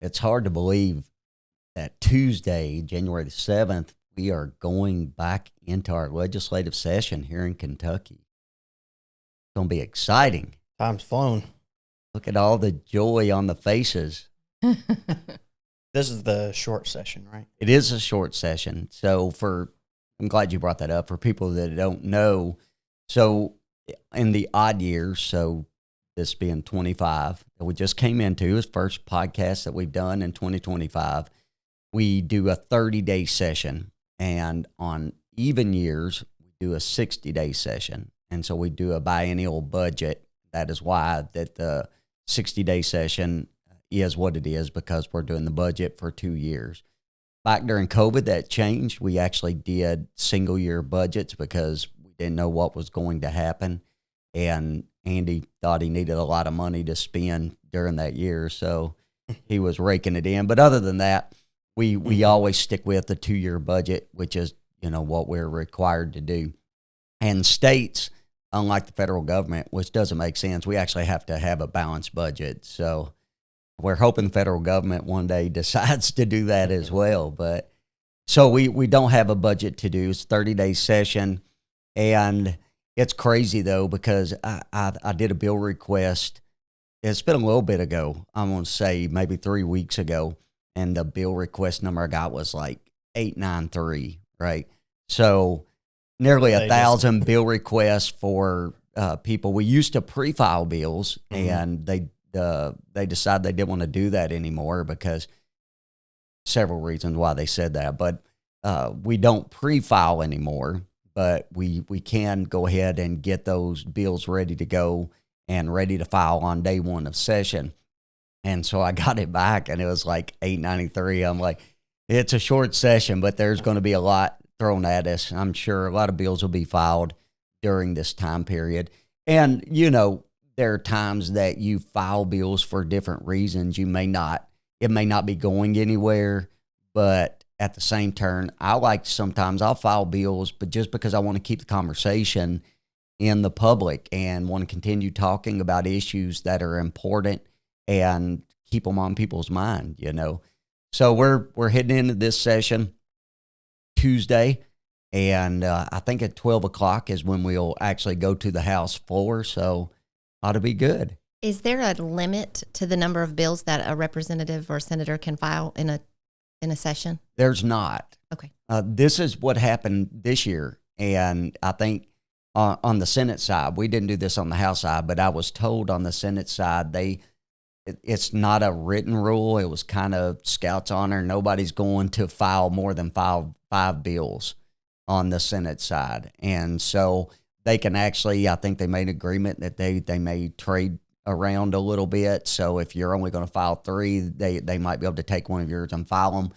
It's hard to believe that Tuesday, January the 7th, we are going back into our legislative session here in Kentucky. It's going to be exciting. Time's flown. Look at all the joy on the faces. This is the short session, right? It is a short session. So I'm glad you brought that up. For people that don't know, so in the odd years, so this being 25, that we just came into, his first podcast that we've done in 2025, we do a 30-day session. And on even years, we do a 60-day session. And so we do a biennial budget. That is why that the 60-day session is what it is, because we're doing the budget for 2 years. Back during COVID, that changed. We actually did single-year budgets because we didn't know what was going to happen. And Andy thought he needed a lot of money to spend during that year, so he was raking it in. But other than that, we always stick with the 2-year budget, which is, what we're required to do. And states, unlike the federal government, which doesn't make sense, we actually have to have a balanced budget. So we're hoping the federal government one day decides to do that as well. But so we don't have a budget to do. It's a 30-day session. And it's crazy, though, because I did a bill request. It's been a little bit ago. I'm going to say maybe 3 weeks ago. And the bill request number I got was like 893, right? So nearly 1,000 bill requests for people. We used to pre-file bills, and they decided they didn't want to do that anymore because several reasons why they said that. But we don't pre-file anymore, but we can go ahead and get those bills ready to go and ready to file on day one of session. And so I got it back, and it was like 893. I'm like, it's a short session, but there's going to be a lot thrown at us. I'm sure a lot of bills will be filed during this time period. And, there are times that you file bills for different reasons. It may not be going anywhere, but at the same turn, sometimes I'll file bills, but just because I want to keep the conversation in the public and want to continue talking about issues that are important and keep them on people's mind, So we're heading into this session Tuesday, and I think at 12 o'clock is when we'll actually go to the House floor, so ought to be good. Is there a limit to the number of bills that a representative or senator can file in a session? There's not. Okay. This is what happened this year, and I think on the Senate side, we didn't do this on the House side, but I was told on the Senate side it's not a written rule. It was kind of Scout's honor. Nobody's going to file more than five bills on the Senate side. And so they can actually, I think they made an agreement that they may trade around a little bit. So if you're only going to file 3, they might be able to take one of yours and file them.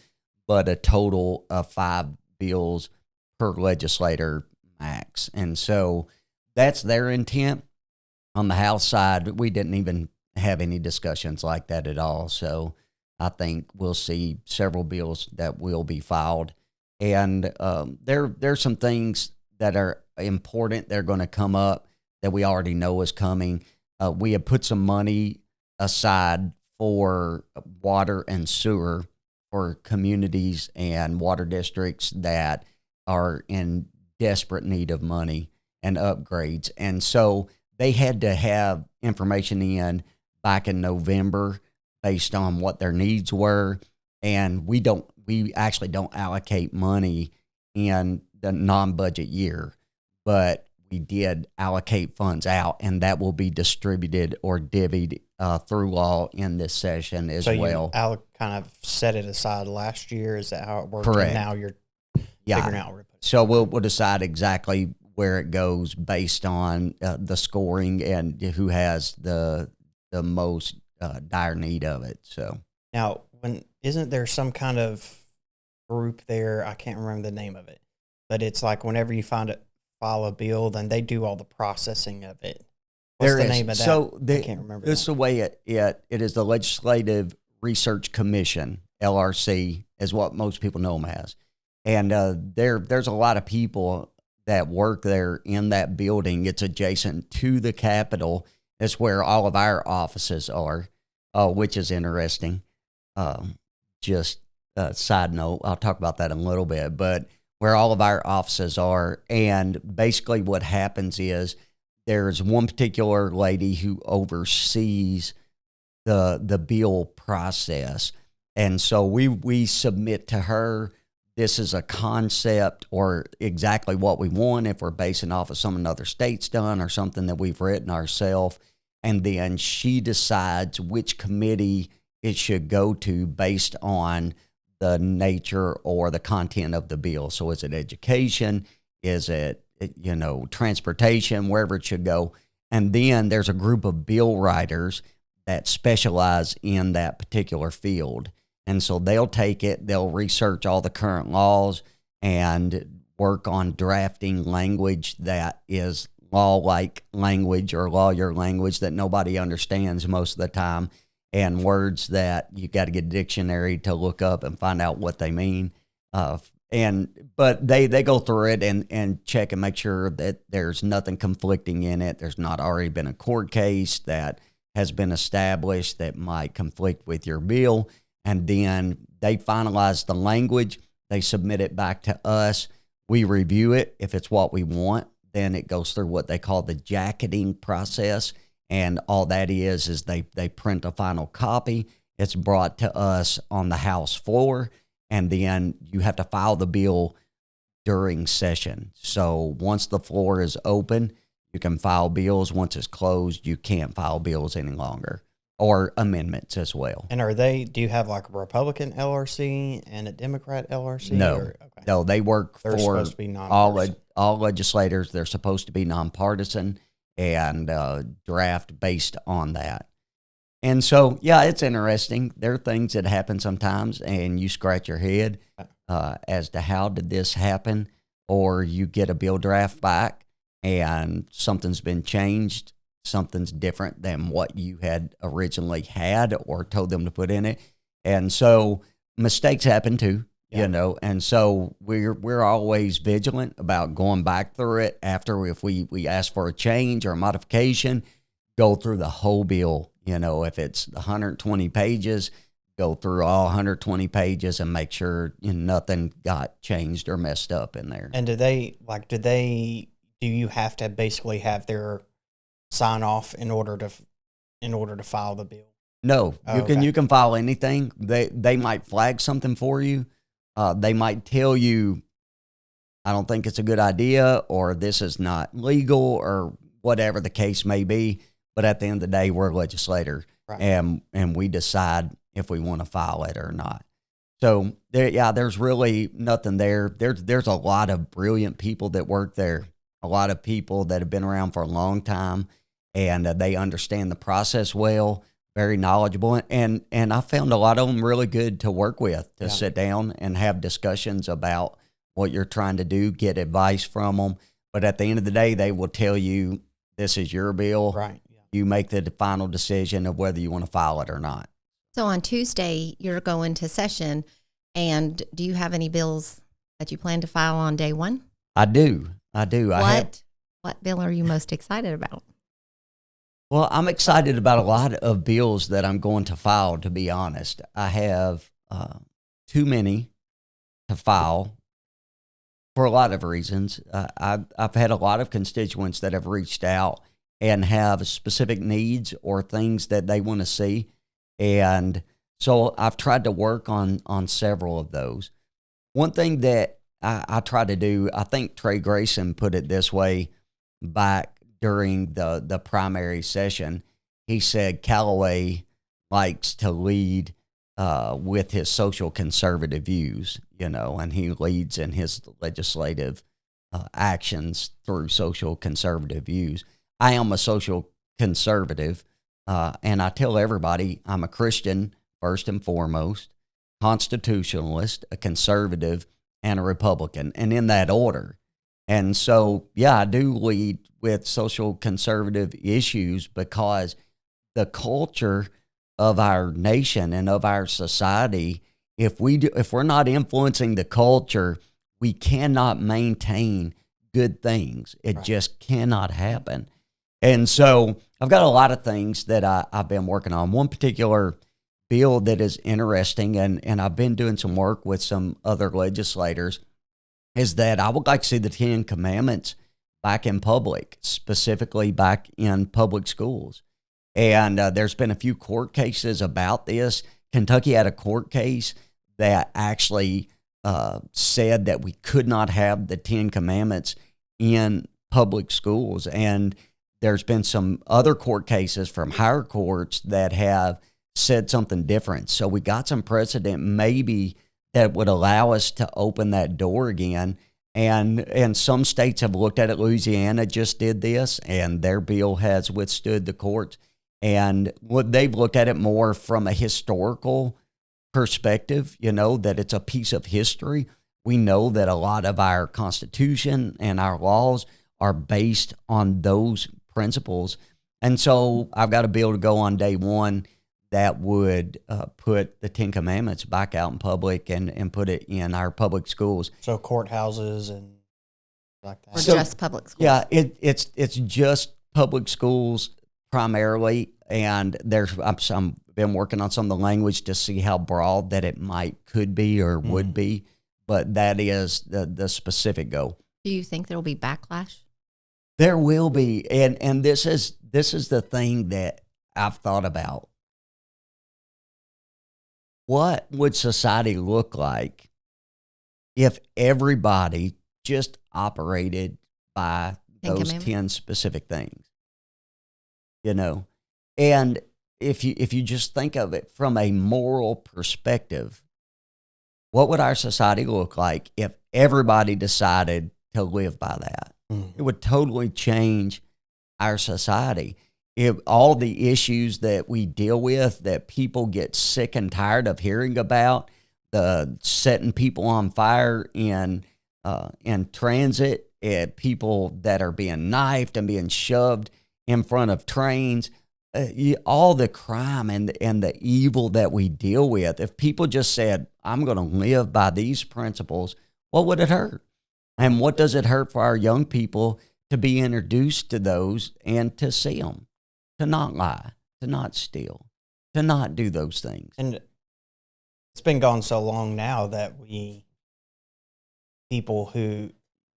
But a total of 5 bills per legislator max. And so that's their intent. On the House side, we didn't even have any discussions like that at all. So I think we'll see several bills that will be filed. And there's some things that are important. They're going to come up that we already know is coming. We have put some money aside for water and sewer for communities and water districts that are in desperate need of money and upgrades. And so they had to have information in back in November based on what their needs were. And we actually don't allocate money in the non-budget year, but we did allocate funds out, and that will be distributed or divvied through law in this session as well. So you kind of set it aside last year. Is that how it worked? Correct. And now you're figuring out where to put it. So we'll decide exactly where it goes based on the scoring and who has the most dire need of it. So now, isn't there some kind of group there? I can't remember the name of it, but it's like whenever you file a bill, then they do all the processing of it. What's the name of that? So I can't remember. This is the way it is. The Legislative Research Commission, LRC, is what most people know them as. And there's a lot of people that work there in that building. It's adjacent to the Capitol. It's where all of our offices are, which is interesting. just a side note, I'll talk about that in a little bit, but where all of our offices are. And basically what happens is there's one particular lady who oversees the bill process. And so we submit to her, this is a concept or exactly what we want if we're basing off of some another state's done or something that we've written ourselves. And then she decides which committee it should go to based on the nature or the content of the bill. So is it education? Is it, transportation, wherever it should go? And then there's a group of bill writers that specialize in that particular field. And so they'll take it, they'll research all the current laws and work on drafting language that is law-like language or lawyer language that nobody understands most of the time, and words that you got to get a dictionary to look up and find out what they mean. But they go through it and check and make sure that there's nothing conflicting in it. There's not already been a court case that has been established that might conflict with your bill. And then they finalize the language. They submit it back to us. We review it. If it's what we want, then it goes through what they call the jacketing process. And all that is they print a final copy. It's brought to us on the House floor. And then you have to file the bill during session. So once the floor is open, you can file bills. Once it's closed, you can't file bills any longer, or amendments as well. And do you have like a Republican LRC and a Democrat LRC? No, no, they work They're for supposed to be nonpartisan. all legislators. They're supposed to be nonpartisan and draft based on that. And so, yeah, it's interesting. There are things that happen sometimes, and you scratch your head as to how did this happen, or you get a bill draft back and something's been changed. Something's different than what you had originally had or told them to put in it. And so mistakes happen too, and so we're always vigilant about going back through it after if we ask for a change or a modification, go through the whole bill. If it's 120 pages, go through all 120 pages and make sure nothing got changed or messed up in there. And do you have to basically have their sign off in order to file the bill? No, you can file anything. They might flag something for you. They might tell you, I don't think it's a good idea, or this is not legal, or whatever the case may be. But at the end of the day, we're a legislator, right, and we decide if we want to file it or not. So there's really nothing there. There's a lot of brilliant people that work there, a lot of people that have been around for a long time. And they understand the process well, very knowledgeable. And I found a lot of them really good to work with, to sit down and have discussions about what you're trying to do, get advice from them. But at the end of the day, they will tell you, this is your bill. Right. Yeah. You make the final decision of whether you want to file it or not. So on Tuesday, you're going to session. And do you have any bills that you plan to file on day one? I do. What bill are you most excited about? Well, I'm excited about a lot of bills that I'm going to file, to be honest. I have too many to file for a lot of reasons. I've had a lot of constituents that have reached out and have specific needs or things that they want to see. And so I've tried to work on several of those. One thing that I try to do, I think Trey Grayson put it this way back during the primary session. He said Callaway likes to lead with his social conservative views, and he leads in his legislative actions through social conservative views. I am a social conservative, and I tell everybody I'm a Christian first and foremost, constitutionalist, a conservative, and a Republican, and in that order. And so, I do lead with social conservative issues because the culture of our nation and of our society, if we're not influencing the culture, we cannot maintain good things. It just cannot happen. And so I've got a lot of things that I've been working on. One particular bill that is interesting, and I've been doing some work with some other legislators, is that I would like to see the 10 Commandments back in public, specifically back in public schools. And there's been a few court cases about this. Kentucky had a court case that actually said that we could not have the 10 Commandments in public schools. And there's been some other court cases from higher courts that have said something different. So we got some precedent maybe that would allow us to open that door again. And some states have looked at it. Louisiana just did this, and their bill has withstood the courts. And what they've looked at it more from a historical perspective, that it's a piece of history. We know that a lot of our Constitution and our laws are based on those principles. And so I've got a bill to go on day one that would put the 10 Commandments back out in public and put it in our public schools. So courthouses and like that. Or just public schools. Yeah, it's just public schools primarily, and I've been working on some of the language to see how broad that it could be or would be, but that is the specific goal. Do you think there will be backlash? There will be, and this is the thing that I've thought about. What would society look like if everybody just operated by those 10 specific things? And if you just think of it from a moral perspective, what would our society look like if everybody decided to live by that? It would totally change our society. If all the issues that we deal with, that people get sick and tired of hearing about, the setting people on fire in transit, people that are being knifed and being shoved in front of trains, all the crime and the evil that we deal with, if people just said, I'm going to live by these principles, what would it hurt? And what does it hurt for our young people to be introduced to those and to see them? To not lie, to not steal, to not do those things. And it's been gone so long now that people who,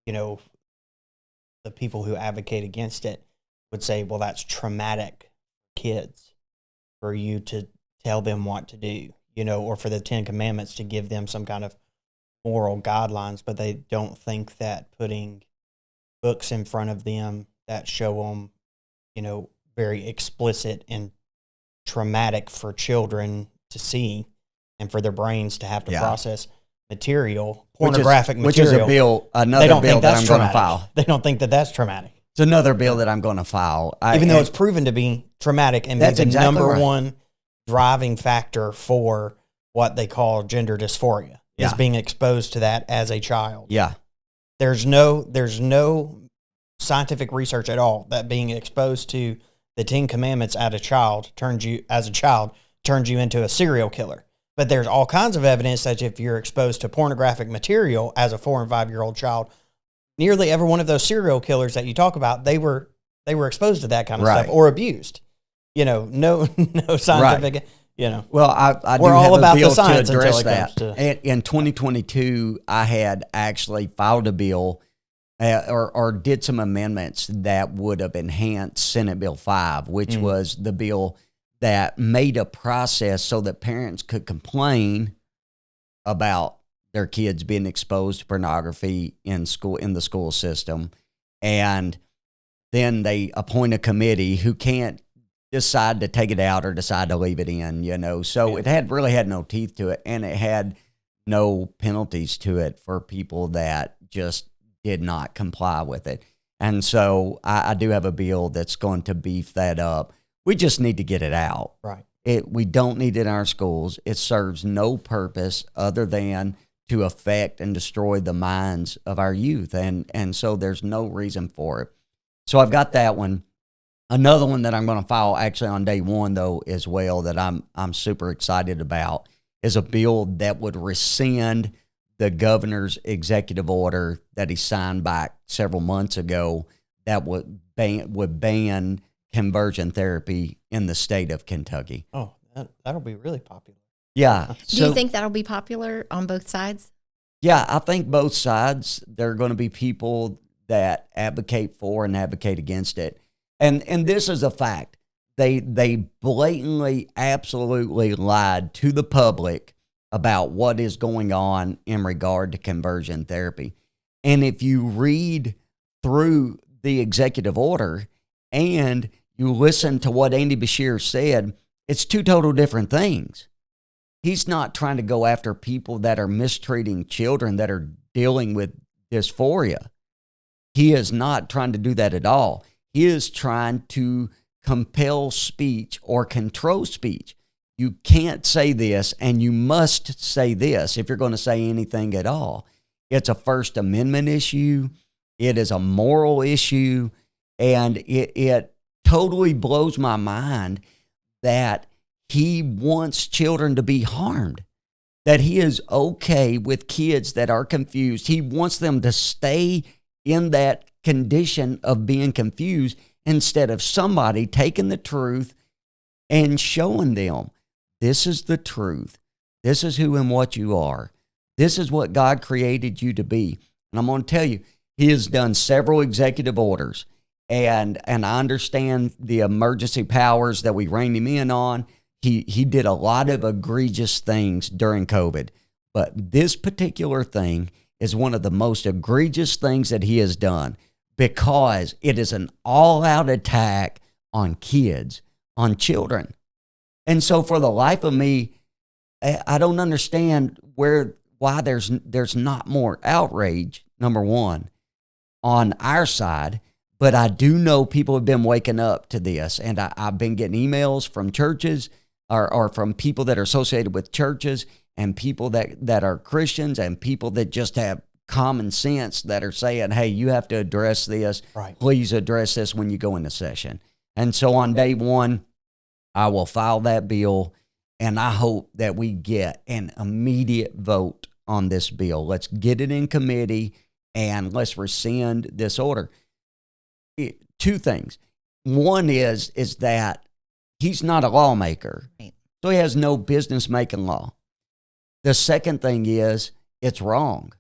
the people who advocate against it would say, well, that's traumatic for kids for you to tell them what to do, or for the 10 Commandments to give them some kind of moral guidelines, but they don't think that putting books in front of them that show them, very explicit and traumatic for children to see and for their brains to have to process pornographic material. Which is another bill that I'm going to file. They don't think that that's traumatic. It's another bill that I'm going to file. Even though it's proven to be traumatic and be the number one driving factor for what they call gender dysphoria, is being exposed to that as a child. Yeah. There's no scientific research at all that being exposed to the 10 Commandments as a child turns you into a serial killer. But there's all kinds of evidence that if you're exposed to pornographic material as a 4 and 5-year-old child, nearly every one of those serial killers that you talk about, they were exposed to that kind of stuff or abused. No scientific. Well, I we're do all have about a bill the science to address until it comes that. In 2022, I had actually filed a bill or did some amendments that would have enhanced Senate Bill 5, which was the bill that made a process so that parents could complain about their kids being exposed to pornography in the school system, and then they appoint a committee who can't decide to take it out or decide to leave it in. So it really had no teeth to it, and it had no penalties to it for people that just did not comply with it. And so I do have a bill that's going to beef that up. We just need to get it out. Right. We don't need it in our schools. It serves no purpose other than to affect and destroy the minds of our youth. And so there's no reason for it. So I've got that one. Another one that I'm going to file actually on day one, though, as well, that I'm super excited about, is a bill that would rescind the governor's executive order that he signed back several months ago that would ban conversion therapy in the state of Kentucky. Oh, That'll be really popular. Yeah. Do you think that'll be popular on both sides? Yeah, I think both sides, there are going to be people that advocate for and advocate against it. And this is a fact. They blatantly, absolutely lied to the public about what is going on in regard to conversion therapy. And if you read through the executive order and you listen to what Andy Bashir said, it's two total different things. He's not trying to go after people that are mistreating children that are dealing with dysphoria. He is not trying to do that at all. He is trying to compel speech or control speech. You can't say this and you must say this if you're going to say anything at all. It's a First Amendment issue. It is a moral issue. And it totally blows my mind that he wants children to be harmed, that he is okay with kids that are confused. He wants them to stay in that condition of being confused instead of somebody taking the truth and showing them, this is the truth. This is who and what you are. This is what God created you to be. And I'm going to tell you, he has done several executive orders, and I understand the emergency powers that we reined him in on. He did a lot of egregious things during COVID, but this particular thing is one of the most egregious things that he has done because it is an all-out attack on kids, on children. And so for the life of me, I don't understand why there's not more outrage, number one, on our side. But I do know people have been waking up to this, and I've been getting emails from churches or from people that are associated with churches and people that are Christians and people that just have common sense that are saying, hey, you have to address this. Right. Please address this when you go into session. And so on day one, I will file that bill, and I hope that we get an immediate vote on this bill. Let's get it in committee, and let's rescind this order. Two things. One is that he's not a lawmaker, Right. so he has no business making law. The second thing is it's wrong.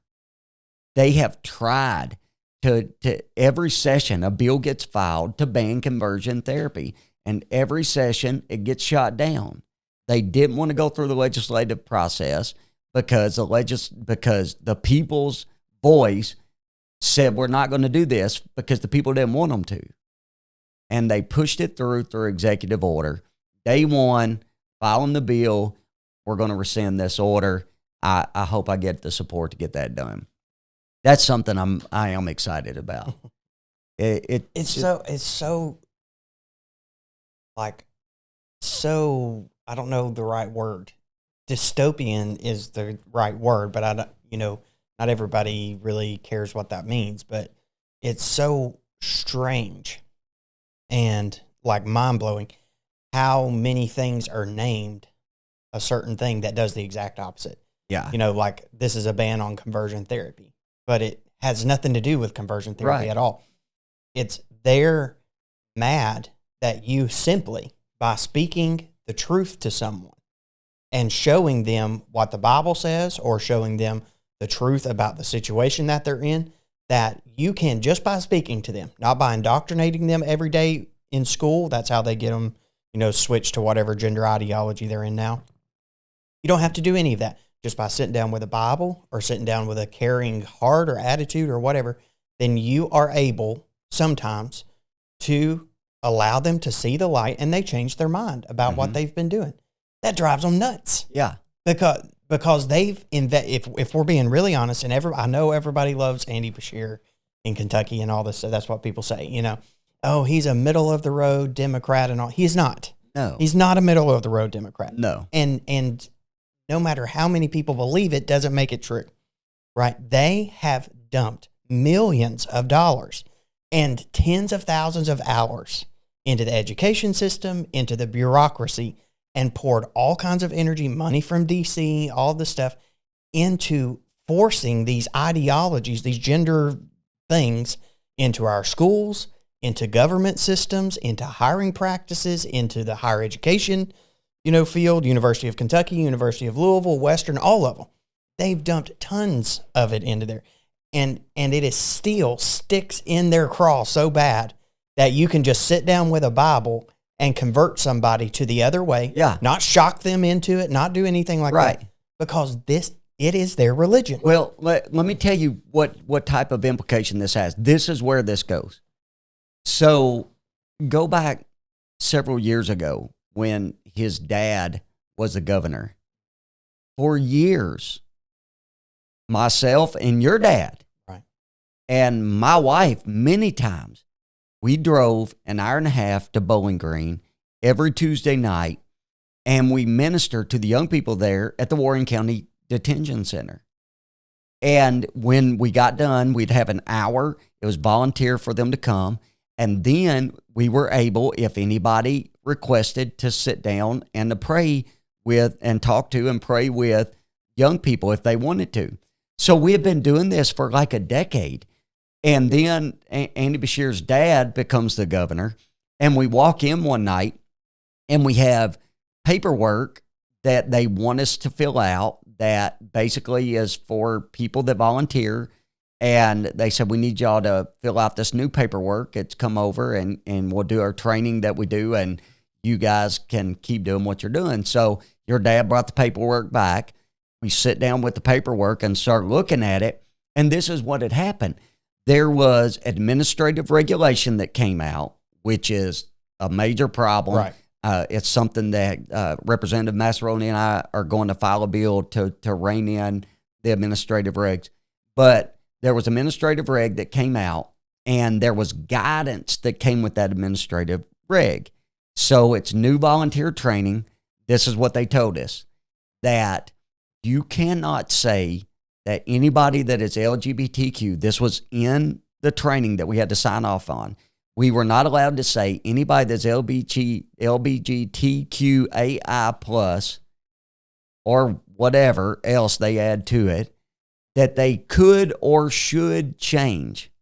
They have tried to every session, a bill gets filed to ban conversion therapy, and every session it gets shot down. They didn't want to go through the legislative process because the people's voice said we're not going to do this because the people didn't want them to. And they pushed it through executive order. Day one, filing the bill, we're going to rescind this order. I hope I get the support to get that done. That's something I am excited about. It's so I don't know the right word. Dystopian is the right word, but I don't, not everybody really cares what that means, but it's so strange and like mind-blowing how many things are named a certain thing that does the exact opposite. Yeah. Like this is a ban on conversion therapy, but it has nothing to do with conversion therapy at all. They're mad that you simply, by speaking the truth to someone and showing them what the Bible says or showing them the truth about the situation that they're in, that you can, just by speaking to them, not by indoctrinating them every day in school. That's how they get them, switched to whatever gender ideology they're in now. You don't have to do any of that. Just by sitting down with a Bible or sitting down with a caring heart or attitude or whatever, then you are able sometimes to allow them to see the light, and they change their mind about what they've been doing. That drives them nuts. Yeah. Because they've if we're being really honest, and I know everybody loves Andy Bashir in Kentucky and all this, so that's what people say, oh, he's a middle of the road Democrat and all. He's not. No. He's not a middle of the road Democrat. No. And no matter how many people believe it, doesn't make it true. Right? They have dumped millions of dollars and tens of thousands of hours into the education system, into the bureaucracy, and poured all kinds of energy, money from DC, all this stuff, into forcing these ideologies, these gender things, into our schools, into government systems, into hiring practices, into the higher education, field, University of Kentucky, University of Louisville, Western, all of them. They've dumped tons of it into there. And it is still sticks in their craw so bad that you can just sit down with a Bible and convert somebody to the other way. Yeah. Not shock them into it, not do anything like that. Because it is their religion. Well, let me tell you what type of implication this has. This is where this goes. So go back several years ago when his dad was the governor. For years, myself and your dad and my wife, many times, we drove an hour and a half to Bowling Green every Tuesday night, and we ministered to the young people there at the Warren County Detention Center. And when we got done, we'd have an hour. It was volunteer for them to come. And then we were able, if anybody requested, to sit down and to pray with and talk to and pray with young people if they wanted to. So we have been doing this for like a decade. And then Andy Beshear's dad becomes the governor. And we walk in one night and we have paperwork that they want us to fill out that basically is for people that volunteer. And they said, we need y'all to fill out this new paperwork. It's come over and we'll do our training that we do. And you guys can keep doing what you're doing. So your dad brought the paperwork back. We sit down with the paperwork and start looking at it. And this is what had happened. There was administrative regulation that came out, which is a major problem. Right. It's something that Representative Massaroni and I are going to file a bill to rein in the administrative regs. But there was administrative reg that came out, and there was guidance that came with that administrative reg. So it's new volunteer training. This is what they told us, that you cannot say that anybody that is LGBTQ, this was in the training that we had to sign off on. We were not allowed to say anybody that's LGBTQAI plus or whatever else they add to it, that they could or should change.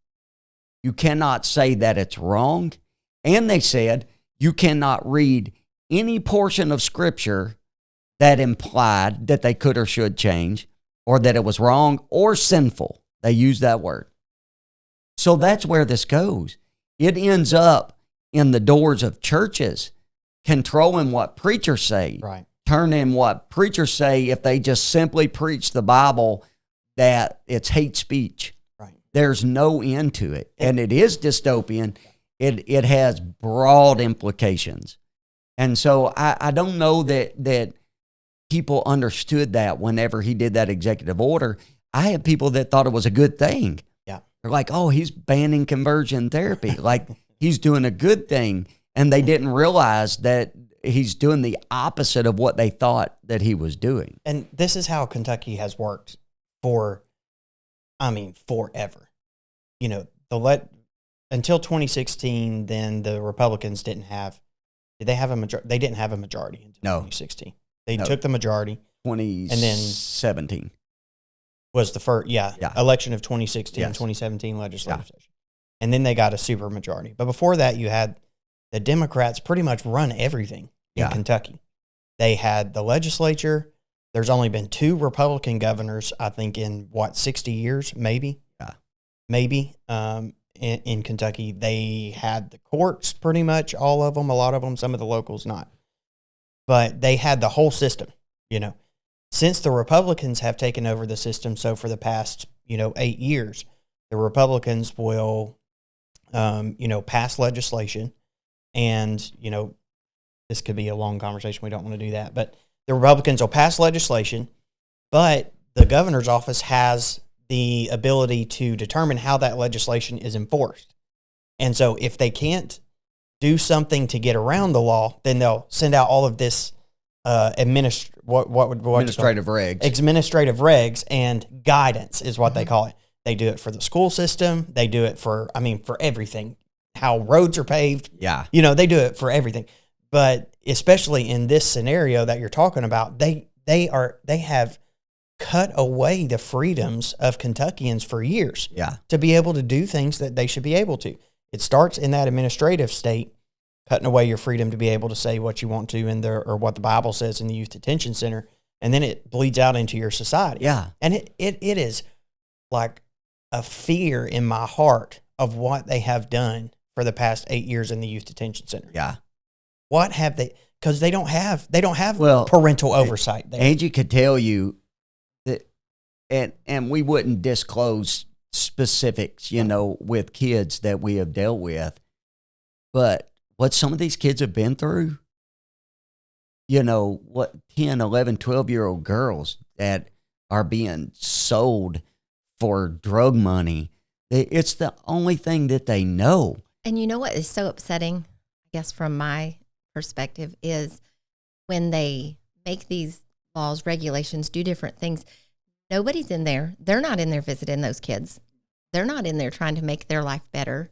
You cannot say that it's wrong. And they said you cannot read any portion of Scripture that implied that they could or should change, or that it was wrong or sinful. They use that word. So that's where this goes. It ends up in the doors of churches, controlling what preachers say, turning what preachers say if they just simply preach the Bible, that it's hate speech. There's no end to it. And it is dystopian. It has broad implications. And so I don't know that people understood that whenever he did that executive order. I had people that thought it was a good thing. Yeah. They're like, oh, he's banning conversion therapy. Like he's doing a good thing. And they didn't realize that he's doing the opposite of what they thought that he was doing. And this is how Kentucky has worked forever. Until 2016, then the Republicans didn't have a majority? They didn't have a majority until 2016. They took the majority. 2017 was the first, election of 2016, 2017 legislative session. And then they got a super majority. But before that, you had the Democrats pretty much run everything in Kentucky. They had the legislature. There's only been 2 Republican governors, I think, in 60 years, maybe? Maybe. In Kentucky, they had the courts pretty much, all of them, a lot of them, some of the locals not. But they had the whole system, Since the Republicans have taken over the system, so for the past, 8 years, the Republicans will, pass legislation. And, this could be a long conversation. We don't want to do that. But the Republicans will pass legislation, but the governor's office has the ability to determine how that legislation is enforced. And so if they can't do something to get around the law, then they'll send out all of this administrative regs. Administrative regs and guidance is what they call it. They do it for the school system. They do it for everything. How roads are paved. Yeah. They do it for everything. But especially in this scenario that you're talking about, they have cut away the freedoms of Kentuckians for years to be able to do things that they should be able to. It starts in that administrative state, cutting away your freedom to be able to say what you want to in there, or what the Bible says in the youth detention center, and then it bleeds out into your society. Yeah. And it is like a fear in my heart of what they have done for the past 8 years in the youth detention center. Yeah. What have they? Because they don't have Well, parental oversight there. Angie could tell you that, and we wouldn't disclose specifics, with kids that we have dealt with, but what some of these kids have been through, what 10, 11, 12-year-old girls that are being sold for drug money. It's the only thing that they know. And you know what is so upsetting, I guess, from my perspective, is when they make these laws, regulations, do different things, nobody's in there. They're not in there visiting those kids. They're not in there trying to make their life better.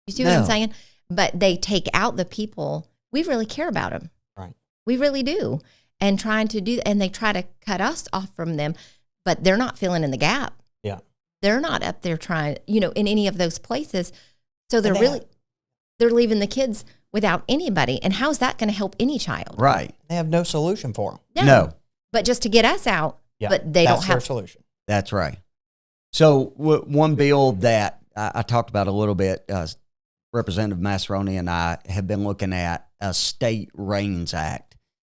You see what I'm saying? But they take out the people. We really care about them. Right. We really do. And they try to cut us off from them, but they're not filling in the gap. Yeah. They're not up there trying, in any of those places. So they're leaving the kids without anybody. And how's that going to help any child? Right. They have no solution for them. No. But just to get us out, Yeah, but they don't have their solution. That's right. So one bill that I talked about a little bit, Representative Massaroni and I have been looking at a State Reigns Act.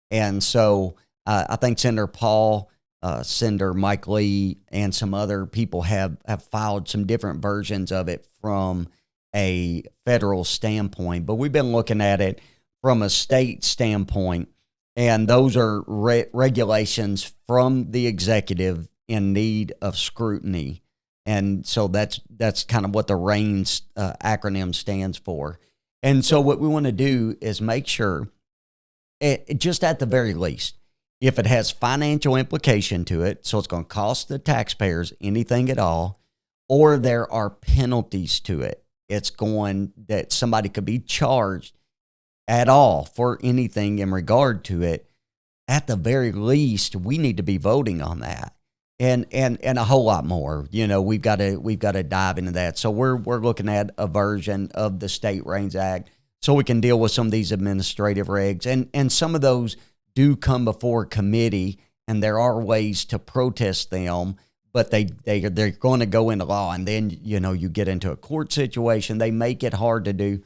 And so I think Senator Paul, Senator Mike Lee, and some other people have filed some different versions of it from a federal standpoint. But we've been looking at it from a state standpoint, and those are regulations from the executive in need of scrutiny. And so that's kind of what the REINS acronym stands for. And so what we want to do is make sure, just at the very least, if it has financial implication to it, so it's going to cost the taxpayers anything at all, or there are penalties to it, that somebody could be charged at all for anything in regard to it, at the very least, we need to be voting on that. And a whole lot more. We've got to dive into that. So we're looking at a version of the State Reigns Act so we can deal with some of these administrative regs. And some of those do come before committee, and there are ways to protest them, but they're going to go into law. And then, you get into a court situation. They make it hard to do.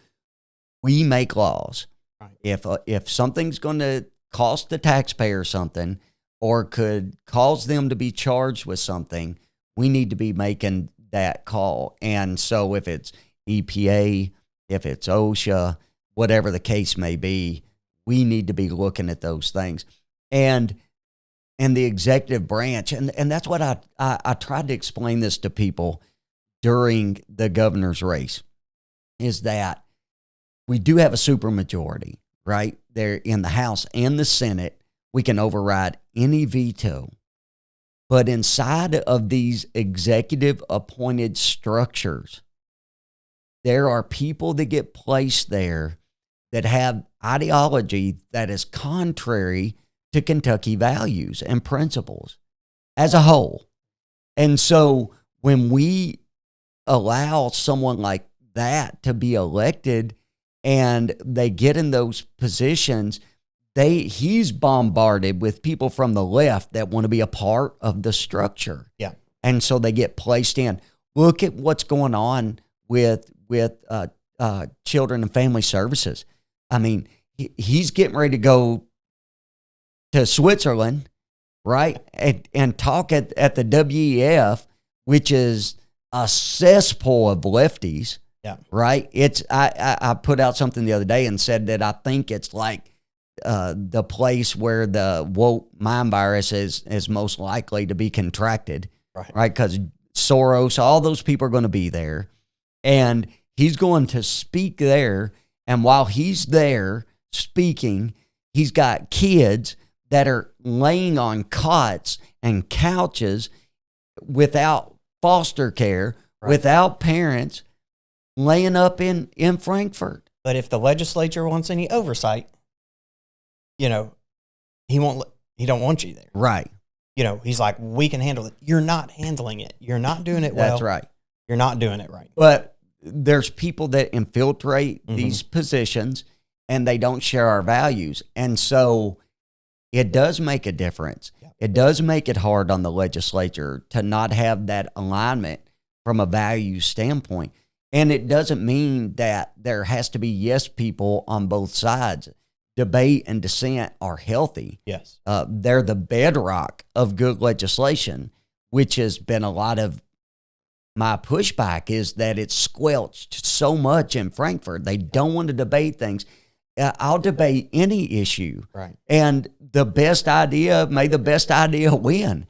We make laws. Right. If something's going to cost the taxpayer something, or could cause them to be charged with something, we need to be making that call. And so if it's EPA, if it's OSHA, whatever the case may be, we need to be looking at those things. And the executive branch, and that's what I tried to explain this to people during the governor's race, is that we do have a supermajority, right? There in the House and the Senate. We can override any veto. But inside of these executive appointed structures, there are people that get placed there that have ideology that is contrary to Kentucky values and principles as a whole. And so when we allow someone like that to be elected and they get in those positions, he's bombarded with people from the left that want to be a part of the structure. Yeah. And so they get placed in. Look at what's going on with Children and Family Services. I mean, he's getting ready to go to Switzerland, right? And talk at the WEF, which is a cesspool of lefties. Yeah. Right. I put out something the other day and said that I think it's like the place where the woke mind virus is most likely to be contracted, right? Because Soros, all those people are going to be there, and he's going to speak there. And while he's there speaking, he's got kids that are laying on cots and couches without foster care, without parents, laying up in Frankfurt. But if the legislature wants any oversight, he don't want you there. Right. He's like, we can handle it. You're not handling it. You're not doing it well. That's right. You're not doing it right. But there's people that infiltrate these positions, and they don't share our values. And so it does make a difference. Yeah. It does make it hard on the legislature to not have that alignment from a value standpoint. And it doesn't mean that there has to be yes people on both sides. Debate and dissent are healthy. Yes. They're the bedrock of good legislation, which has been a lot of my pushback is that it's squelched so much in Frankfurt. They don't want to debate things. I'll debate any issue. Right. And the best idea, may the best idea win.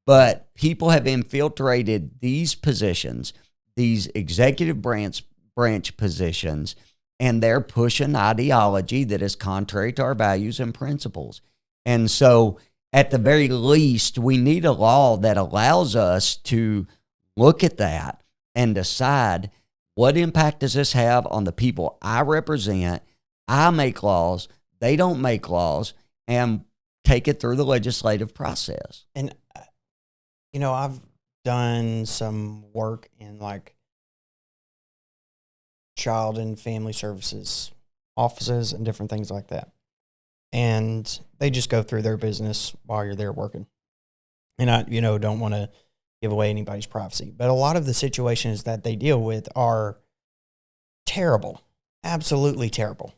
But people have infiltrated these positions, these executive branch positions, and they're pushing ideology that is contrary to our values and principles. And so at the very least, we need a law that allows us to look at that and decide what impact does this have on the people I represent. I make laws, they don't make laws, and take it through the legislative process. And, I've done some work in like child and family services offices and different things like that. And they just go through their business while you're there working. And I, don't want to give away anybody's privacy, but a lot of the situations that they deal with are terrible, absolutely terrible.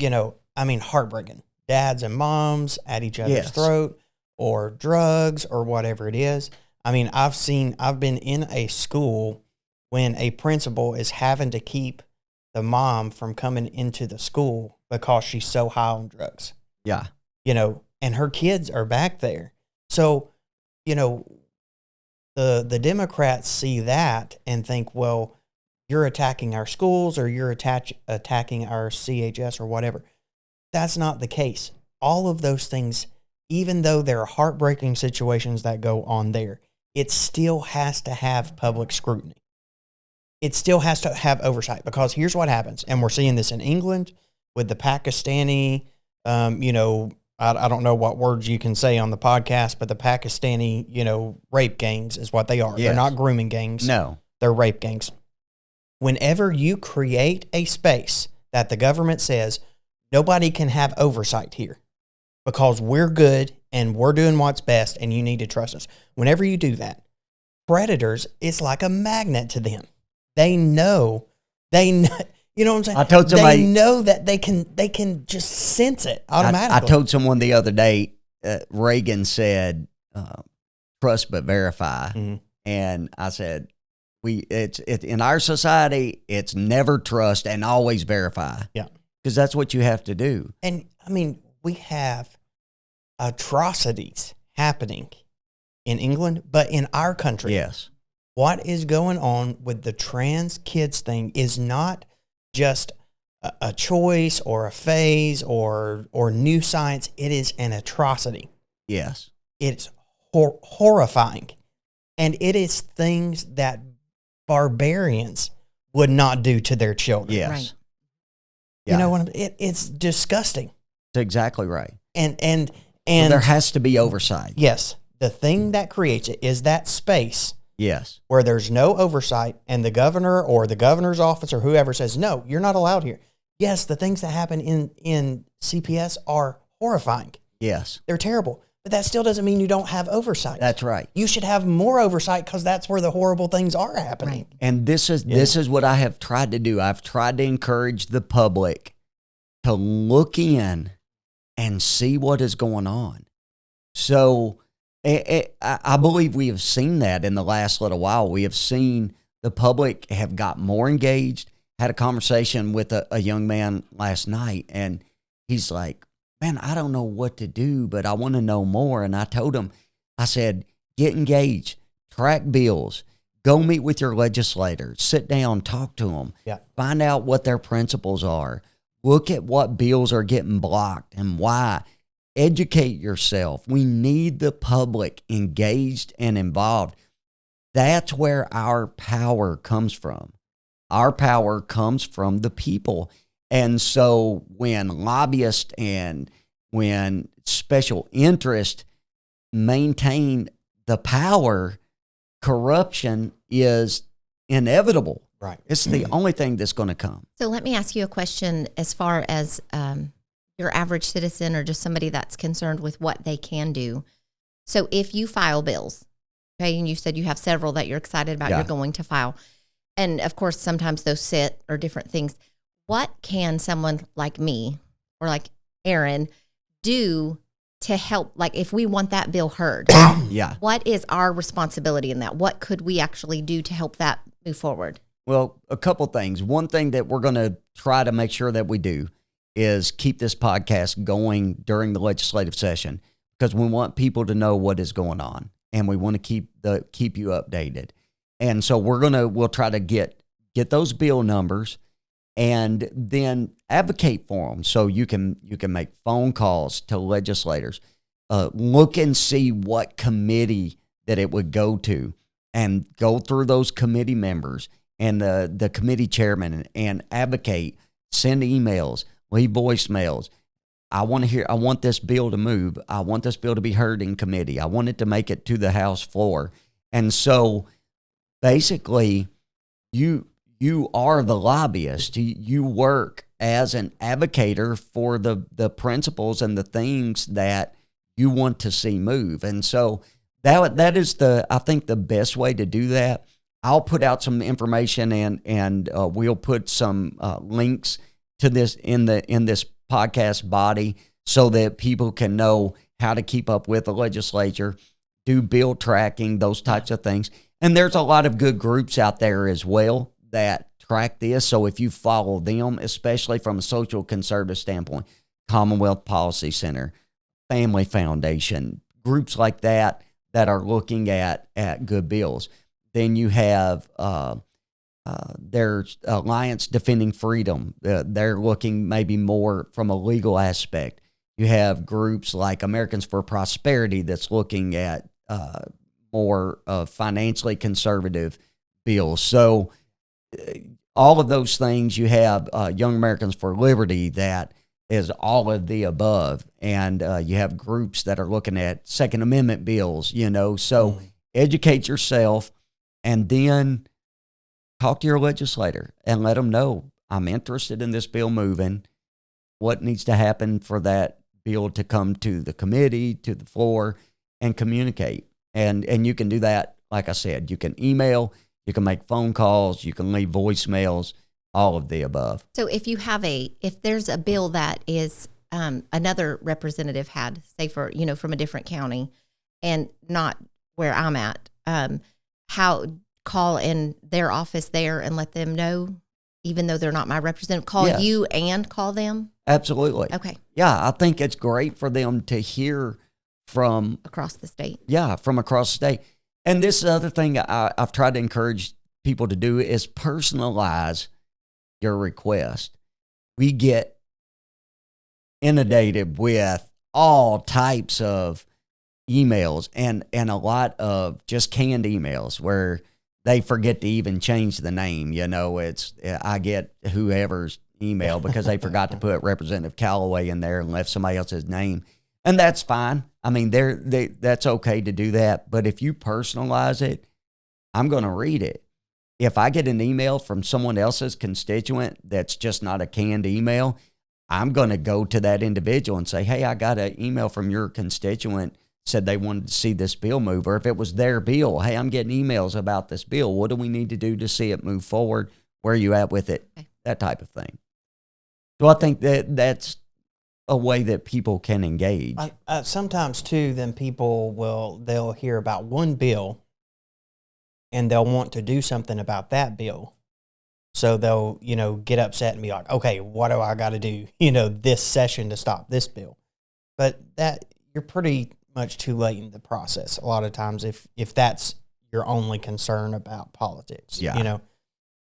Heartbreaking. Dads and moms at each other's throat, or drugs, or whatever it is. I've been in a school when a principal is having to keep the mom from coming into the school because she's so high on drugs. Yeah. And her kids are back there. So, the Democrats see that and think, well, you're attacking our schools, or you're attacking our CHS or whatever. That's not the case. All of those things, even though there are heartbreaking situations that go on there, it still has to have public scrutiny. It still has to have oversight, because here's what happens. And we're seeing this in England with the Pakistani, I don't know what words you can say on the podcast, but the Pakistani, rape gangs is what they are. Yes. They're not grooming gangs. No. They're rape gangs. Whenever you create a space that the government says, nobody can have oversight here because we're good and we're doing what's best and you need to trust us. Whenever you do that, predators, it's like a magnet to them. They know, you know what I'm saying? I told somebody, they know that they can just sense it automatically. I told someone the other day, Reagan said, trust but verify. Mm-hmm. And I said, it's in our society, it's never trust and always verify. Yeah. Because that's what you have to do. And we have atrocities happening in England, but in our country. Yes. What is going on with the trans kids thing is not just a choice or a phase or new science. It is an atrocity. Yes. It's horrifying. And it is things that barbarians would not do to their children. Yes. Right. Yeah. You know what it's disgusting. That's exactly right. And So there has to be oversight. yes, the thing that creates it is that space Yes. where there's no oversight, and the governor or the governor's office or whoever says, no, you're not allowed here. Yes, the things that happen in CPS are horrifying. Yes. They're terrible. But that still doesn't mean you don't have oversight. That's right. You should have more oversight, because that's where the horrible things are happening. Right. And this is what I have tried to do. I've tried to encourage the public to look in and see what is going on. So I believe we have seen that in the last little while. We have seen the public have got more engaged. Had a conversation with a young man last night, and he's like, man, I don't know what to do, but I want to know more. And I told him, I said, get engaged, track bills, go meet with your legislators, sit down, talk to them, find out what their principles are, look at what bills are getting blocked and why. Educate yourself. We need the public engaged and involved. That's where our power comes from. Our power comes from the people. And so when lobbyists and when special interest maintain the power, corruption is inevitable. Right. It's the only thing that's going to come. So let me ask you a question as far as your average citizen or just somebody that's concerned with what they can do. So if you file bills, okay, and you said you have several that you're excited about, Yeah. you're going to file. And of course, sometimes those sit or different things. What can someone like me or like Aaron do to help? Like if we want that bill heard, Yeah. what is our responsibility in that? What could we actually do to help that move forward? Well, a couple things. One thing that we're going to try to make sure that we do is keep this podcast going during the legislative session, because we want people to know what is going on, and we want to keep you updated. And so we'll try to get those bill numbers and then advocate for them. So you can make phone calls to legislators, look and see what committee that it would go to, and go through those committee members and the committee chairman and advocate, send emails, leave voicemails. I want this bill to move. I want this bill to be heard in committee. I want it to make it to the House floor. And so basically you are the lobbyist. You work as an advocator for the principles and the things that you want to see move. And so that is I think the best way to do that. I'll put out some information and we'll put some links to this in this podcast body so that people can know how to keep up with the legislature, do bill tracking, those types of things. And there's a lot of good groups out there as well that track this. So if you follow them, especially from a social conservative standpoint, Commonwealth Policy Center, Family Foundation, groups like that are looking at good bills. Then you have there's Alliance Defending Freedom. They're looking maybe more from a legal aspect. You have groups like Americans for Prosperity that's looking at more financially conservative bills. So all of those things. You have Young Americans for Liberty that is all of the above. And you have groups that are looking at Second Amendment bills, So educate yourself and then talk to your legislator and let them know, I'm interested in this bill moving. What needs to happen for that bill to come to the committee, to the floor, and communicate. And you can do that, like I said, you can email, you can make phone calls, you can leave voicemails, all of the above. So if there's a bill that is another representative had, say from a different county and not where I'm at, how call in their office there and let them know, even though they're not my representative, call Yes. you and call them? Absolutely. Okay. Yeah, I think it's great for them to hear from Across the state. Yeah, from across the state. And this is the other thing I've tried to encourage people to do is personalize your request. We get inundated with all types of emails and a lot of just canned emails where they forget to even change the name. I get whoever's email because they forgot to put Representative Callaway in there and left somebody else's name. And that's fine. I mean, that's okay to do that. But if you personalize it, I'm going to read it. If I get an email from someone else's constituent that's just not a canned email, I'm going to go to that individual and say, hey, I got an email from your constituent, said they wanted to see this bill move. Or if it was their bill, hey, I'm getting emails about this bill. What do we need to do to see it move forward? Where are you at with it? Okay. That type of thing. So I think that's a way that people can engage. Sometimes too, then they'll hear about one bill and they'll want to do something about that bill. So they'll, get upset and be like, okay, what do I got to do, this session to stop this bill? But that you're pretty much too late in the process. A lot of times if that's your only concern about politics,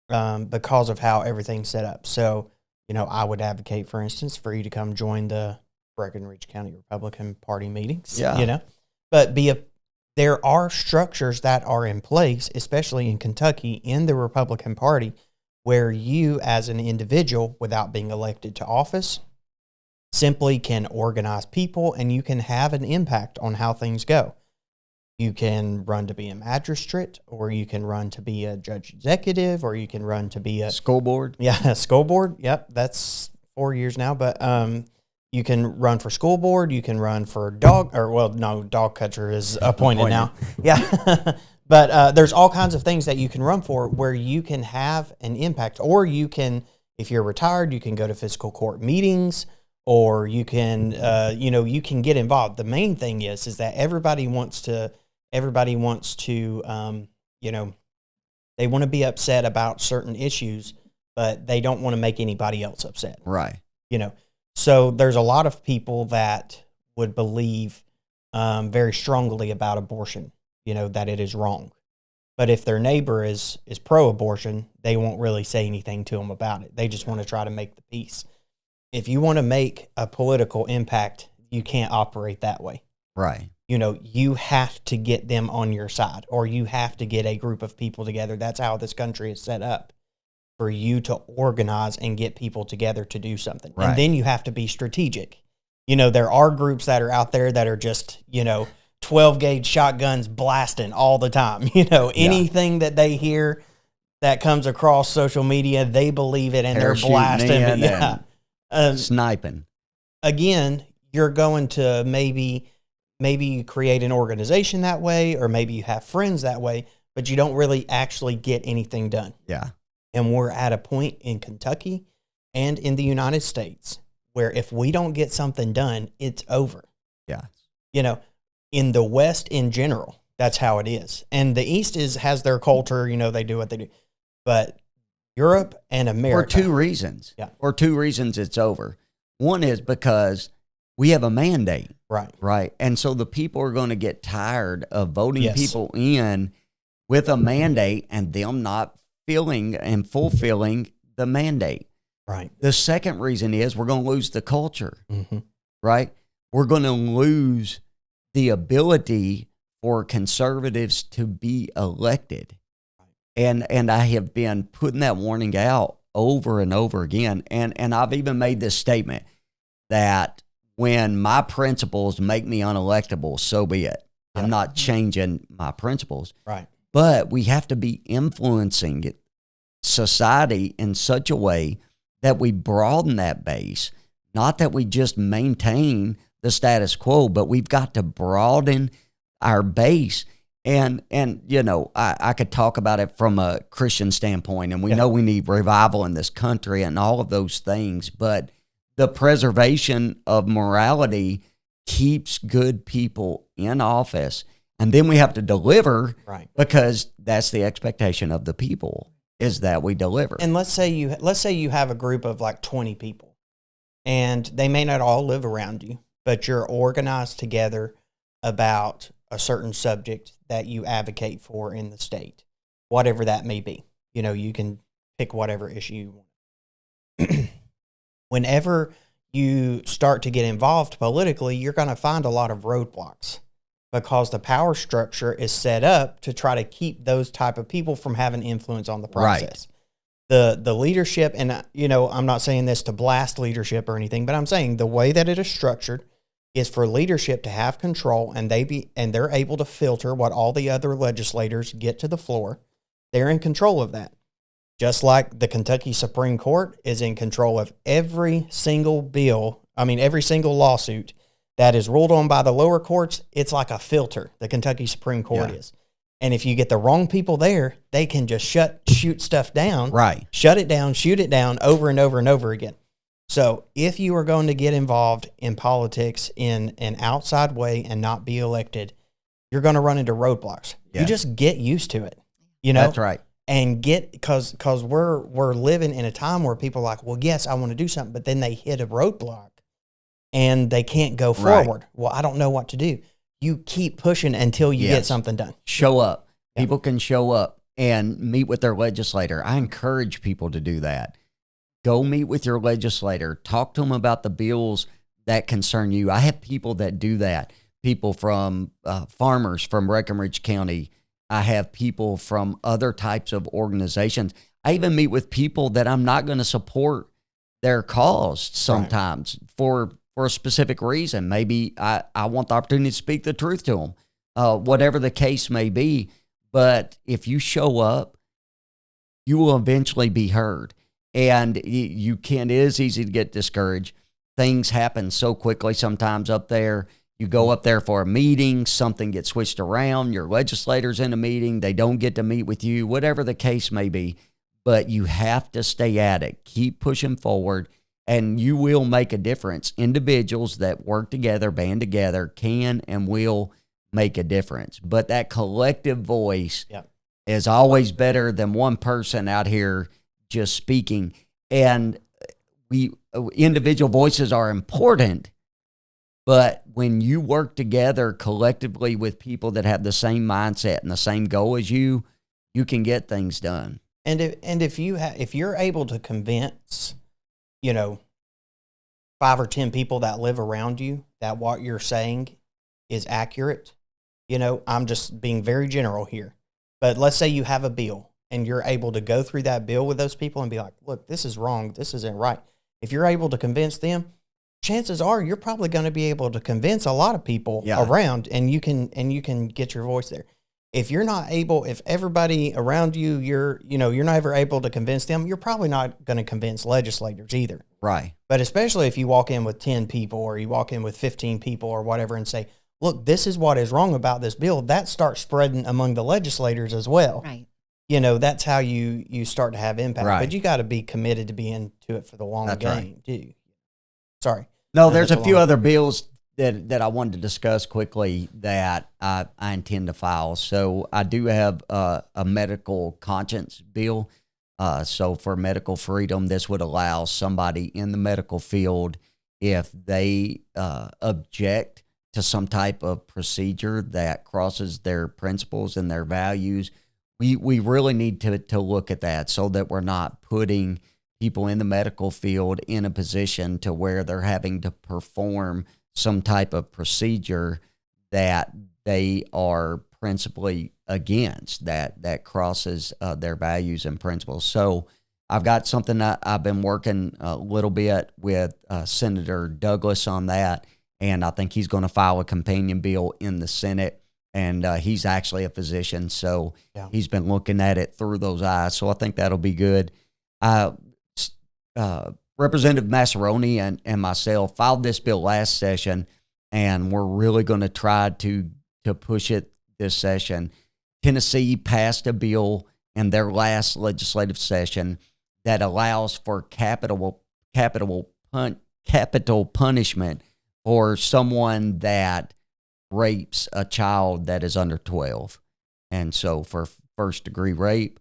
because of how everything's set up. So, I would advocate, for instance, for you to come join the Breckenridge County Republican Party meetings, but there are structures that are in place, especially in Kentucky, in the Republican Party, where you as an individual, without being elected to office, simply can organize people and you can have an impact on how things go. You can run to be a magistrate, or you can run to be a judge executive, or you can run to be a School board. a school board. Yep, that's 4 years now. But you can run for school board. You can run for dog catcher is appointed now. Yeah, but there's all kinds of things that you can run for where you can have an impact, or you can, if you're retired, you can go to fiscal court meetings, or you can, you can get involved. The main thing is that everybody wants to, they want to be upset about certain issues, but they don't want to make anybody else upset. Right. So there's a lot of people that would believe very strongly about abortion, that it is wrong. But if their neighbor is pro-abortion, they won't really say anything to them about it. They just want to try to make the peace. If you want to make a political impact, you can't operate that way. Right. You have to get them on your side, or you have to get a group of people together. That's how this country is set up, for you to organize and get people together to do something. Right. And then you have to be strategic. There are groups that are out there that are just, 12 gauge shotguns blasting all the time. Anything that they hear that comes across social media, they believe it and they're blasting it. Yeah. Sniping. Again, you're going to maybe you create an organization that way, or maybe you have friends that way, but you don't really actually get anything done. Yeah. And we're at a point in Kentucky and in the United States where if we don't get something done, it's over. Yeah. In the West in general, that's how it is. And the East has their culture, they do what they do. But Europe and America. For two reasons. Yeah. For two reasons it's over. One is because we have a mandate. Right. Right. And so the people are going to get tired of voting Yes. people in with a mandate and them not filling and fulfilling the mandate. Right. The second reason is we're going to lose the culture. Mm-hmm. Right. We're going to lose the ability for conservatives to be elected. And I have been putting that warning out over and over again. And I've even made this statement that when my principles make me unelectable, so be it. Yeah. I'm not changing my principles. Right. But we have to be influencing society in such a way that we broaden that base, not that we just maintain the status quo, but we've got to broaden our base. And I could talk about it from a Christian standpoint, and we know we need revival in this country and all of those things, but the preservation of morality keeps good people in office. And then we have to deliver, right? Because that's the expectation of the people, is that we deliver. And let's say you have a group of like 20 people, and they may not all live around you, but you're organized together about a certain subject that you advocate for in the state, whatever that may be. You can pick whatever issue you want. Whenever you start to get involved politically, you're going to find a lot of roadblocks, because the power structure is set up to try to keep those type of people from having influence on the process. Right. The leadership, and I'm not saying this to blast leadership or anything, but I'm saying the way that it is structured is for leadership to have control, and they're able to filter what all the other legislators get to the floor. They're in control of that. Just like the Kentucky Supreme Court is in control of every single lawsuit that is ruled on by the lower courts. It's like a filter, the Kentucky Supreme Court is. And if you get the wrong people there, they can just shoot stuff down, right? Shut it down, shoot it down over and over and over again. So if you are going to get involved in politics in an outside way and not be elected, you're going to run into roadblocks. Yeah. You just get used to it. That's right. And because we're living in a time where people are like, well, yes, I want to do something, but then they hit a roadblock and they can't go forward. Right. Well, I don't know what to do. You keep pushing until you get something done. Show up. Yeah. People can show up and meet with their legislator. I encourage people to do that. Go meet with your legislator. Talk to them about the bills that concern you. I have people that do that. People from farmers from Breckinridge County. I have people from other types of organizations. I even meet with people that I'm not going to support their cause sometimes for a specific reason. Maybe I want the opportunity to speak the truth to them whatever the case may be. But if you show up, you will eventually be heard. And it is easy to get discouraged. Things happen so quickly sometimes up there. You go up there for a meeting, something gets switched around, your legislators in a meeting, they don't get to meet with you, whatever the case may be. But you have to stay at it. Keep pushing forward, and you will make a difference. Individuals that work together, band together, can and will make a difference. But that collective voice is always better than one person out here just speaking. And individual voices are important, but when you work together collectively with people that have the same mindset and the same goal as you, you can get things done. And if you're able to convince, 5 or 10 people that live around you that what you're saying is accurate, I'm just being very general here. But let's say you have a bill and you're able to go through that bill with those people and be like, look, this is wrong. This isn't right. If you're able to convince them, chances are you're probably going to be able to convince a lot of people around, and you can get your voice there. If you're not able, if everybody around you, you're not ever able to convince them, you're probably not going to convince legislators either. Right. But especially if you walk in with 10 people or you walk in with 15 people or whatever and say, look, this is what is wrong about this bill, that starts spreading among the legislators as well. Right. That's how you start to have impact. Right. But you got to be committed to being to it for the long game, too. Sorry. No, there's a few other bills that I wanted to discuss quickly that I intend to file. So I do have a medical conscience bill. So for medical freedom, this would allow somebody in the medical field, if they object to some type of procedure that crosses their principles and their values, we really need to look at that so that we're not putting people in the medical field in a position to where they're having to perform some type of procedure that they are principally against, that crosses their values and principles. So I've got something I've been working a little bit with Senator Douglas on that, and I think he's going to file a companion bill in the Senate. And he's actually a physician, so he's been looking at it through those eyes. So I think that'll be good. Representative Massaroni and myself filed this bill last session, and we're really going to try to push it this session. Tennessee passed a bill in their last legislative session that allows for capital punishment for someone that rapes a child that is under 12. And so for first-degree rape,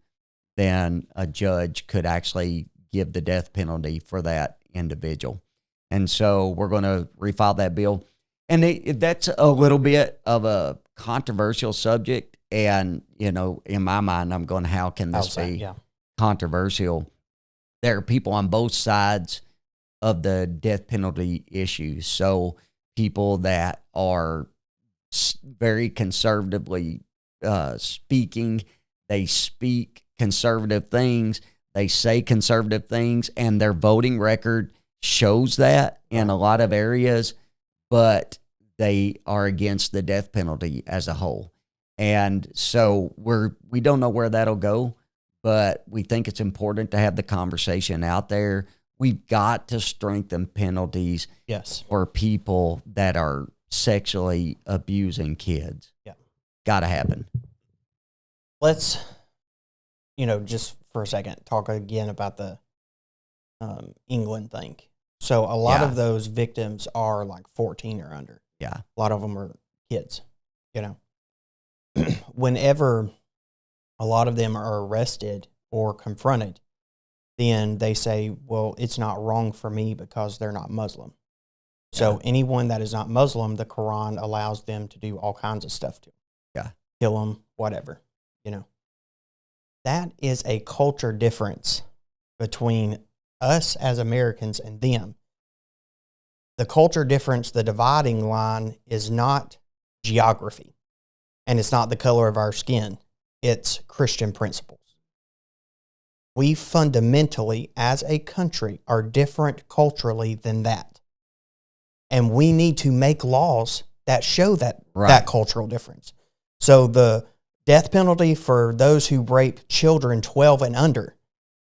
then a judge could actually give the death penalty for that individual. And so we're going to refile that bill. And that's a little bit of a controversial subject. And, in my mind, I'm going, how can this be controversial? There are people on both sides of the death penalty issue. So people that are very conservatively speaking, they speak conservative things, they say conservative things, and their voting record shows that in a lot of areas, but they are against the death penalty as a whole. And so we don't know where that'll go, but we think it's important to have the conversation out there. We've got to strengthen penalties for people that are sexually abusing kids. Got to happen. Let's, just for a second, talk again about the England thing. So a lot of those victims are like 14 or under. Yeah. A lot of them are kids, Whenever a lot of them are arrested or confronted, then they say, well, it's not wrong for me because they're not Muslim. So anyone that is not Muslim, the Quran allows them to do all kinds of stuff to them. Yeah. Kill them, whatever, That is a culture difference between us as Americans and them. The culture difference, the dividing line, is not geography, and it's not the color of our skin. It's Christian principles. We fundamentally, as a country, are different culturally than that. And we need to make laws that show that cultural difference. So the death penalty for those who rape children 12 and under,